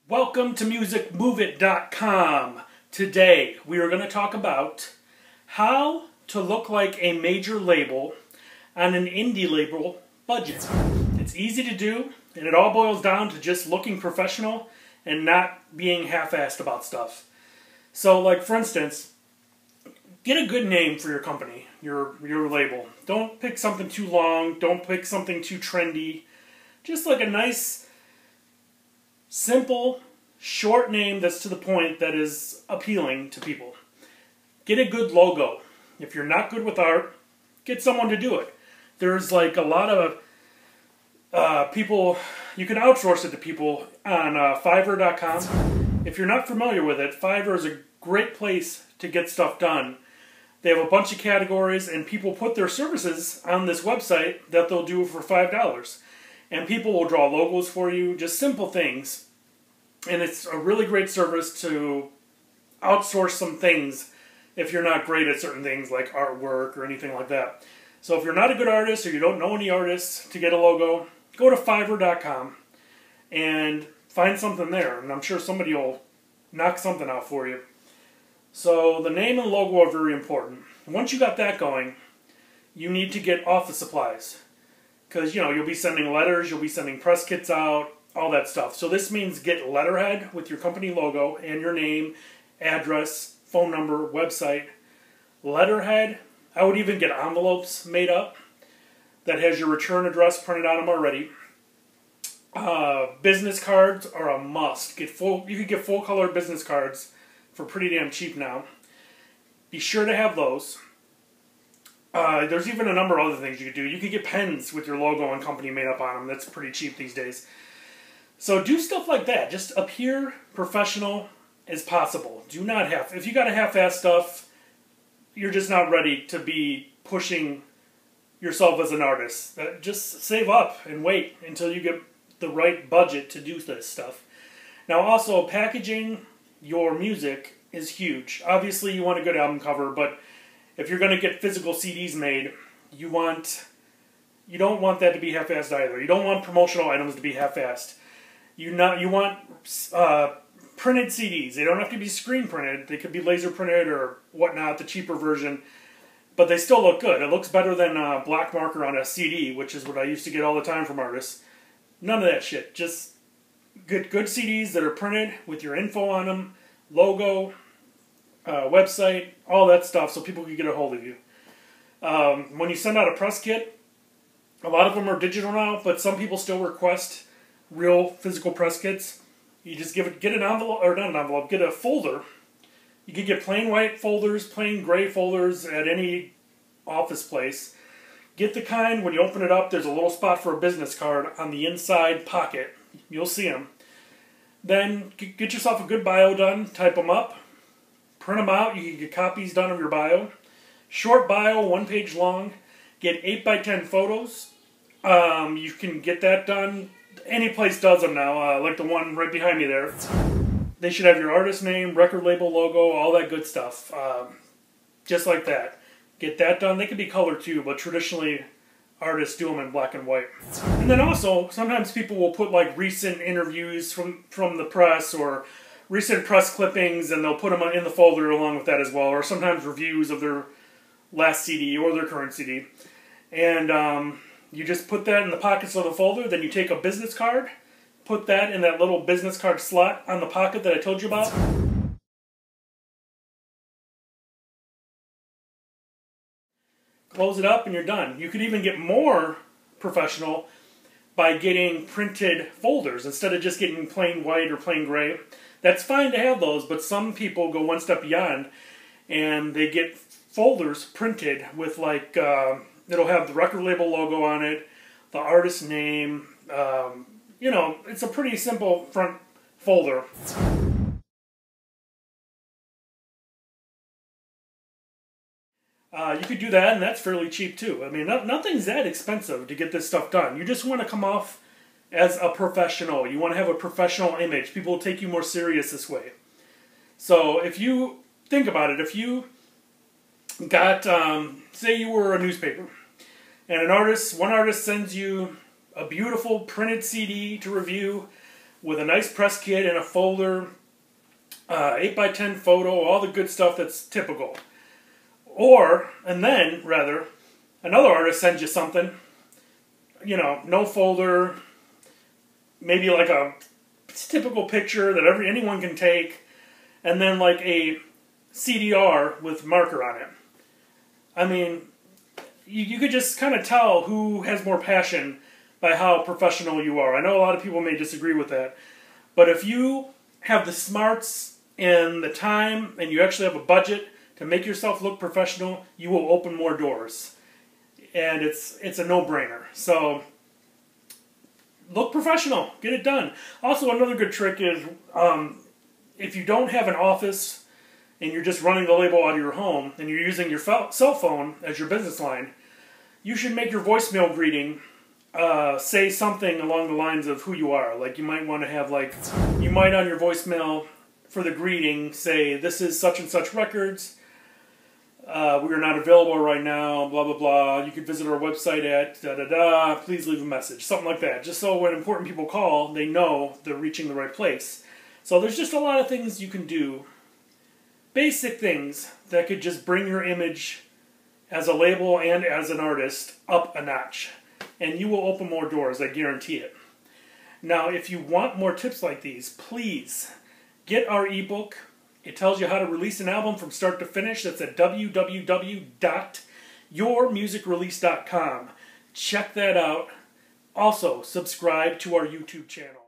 Welcome to musicmoveit.com. Today we are going to talk about how to look like a major label on an indie label budget. It's easy to do, and it all boils down to just looking professional and not being half-assed about stuff. So, like, for instance, get a good name for your company, your label. Don't pick something too long. Don't pick something too trendy. Just like a nice, simple, short name that's to the point, that is appealing to people. Get a good logo. If you're not good with art, get someone to do it. There's like a lot of people, you can outsource it to people on Fiverr.com. If you're not familiar with it, Fiverr is a great place to get stuff done. They have a bunch of categories, and people put their services on this website that they'll do for $5. And people will draw logos for you, just simple things. And it's a really great service to outsource some things if you're not great at certain things like artwork or anything like that. So if you're not a good artist or you don't know any artists to get a logo, go to Fiverr.com and find something there. And I'm sure somebody will knock something out for you. So the name and logo are very important. Once you got that going, you need to get office supplies. Because, you know, you'll be sending letters, you'll be sending press kits out, all that stuff. So this means get letterhead with your company logo and your name, address, phone number, website. Letterhead. I would even get envelopes made up that has your return address printed on them already. Business cards are a must. You can get full color business cards for pretty damn cheap now. Be sure to have those. There's even a number of other things you could do. You could get pens with your logo and company made up on them. That's pretty cheap these days. So do stuff like that. Just appear professional as possible. Do not if you got a half-ass stuff, you're just not ready to be pushing yourself as an artist. Just save up and wait until you get the right budget to do this stuff. Now also, packaging your music is huge. Obviously you want a good album cover, but if you're going to get physical CDs made, you don't want that to be half-assed either. You don't want promotional items to be half-assed. You want printed CDs. They don't have to be screen printed. They could be laser printed or whatnot, the cheaper version. But they still look good. It looks better than black marker on a CD, which is what I used to get all the time from artists. None of that shit. Just good CDs that are printed with your info on them, logo, website, all that stuff, so people can get a hold of you. When you send out a press kit, a lot of them are digital now, but some people still request real physical press kits. You just get an envelope, or not an envelope, get a folder. You can get plain white folders, plain gray folders at any office place. Get the kind, when you open it up, there's a little spot for a business card on the inside pocket. You'll see them. Then get yourself a good bio done, type them up, print them out. You can get copies done of your bio. Short bio, 1 page long. Get 8x10 photos. You can get that done. Any place does them now, like the one right behind me there. They should have your artist name, record label logo, all that good stuff. Just like that. Get that done. They could be color too, but traditionally artists do them in black and white. And then also, sometimes people will put like recent interviews from the press or recent press clippings, and they'll put them in the folder along with that as well. Or sometimes reviews of their last CD or their current CD. And you just put that in the pockets of the folder. Then you take a business card, put that in that little business card slot on the pocket that I told you about. Close it up and you're done. You could even get more professional by getting printed folders instead of just getting plain white or plain gray. That's fine to have those, but some people go one step beyond and they get folders printed with like, it'll have the record label logo on it, the artist's name, you know, it's a pretty simple front folder. You could do that, and that's fairly cheap too. I mean, nothing's that expensive to get this stuff done. You just want to come off as a professional. You want to have a professional image. People will take you more serious this way. So if you think about it, if you got, say you were a newspaper, and one artist sends you a beautiful printed CD to review with a nice press kit and a folder, 8x10 photo, all the good stuff that's typical. And then, another artist sends you something, you know, no folder, maybe like a typical picture that anyone can take, and then like a CDR with marker on it. I mean, you could just kind of tell who has more passion by how professional you are. I know a lot of people may disagree with that, but if you have the smarts and the time and you actually have a budget to make yourself look professional, you will open more doors. And it's a no-brainer. So look professional. Get it done. Also, another good trick is if you don't have an office and you're just running the label out of your home and you're using your cell phone as your business line, you should make your voicemail greeting say something along the lines of who you are. Like, you might want to have, like, you might on your voicemail for the greeting say, "This is such and such records. We are not available right now, blah, blah, blah. You could visit our website at da-da-da. Please leave a message." Something like that. Just so when important people call, they know they're reaching the right place. So there's just a lot of things you can do. Basic things that could just bring your image as a label and as an artist up a notch. And you will open more doors, I guarantee it. Now, if you want more tips like these, please get our ebook. It tells you how to release an album from start to finish. That's at www.yourmusicrelease.com. Check that out. Also, subscribe to our YouTube channel.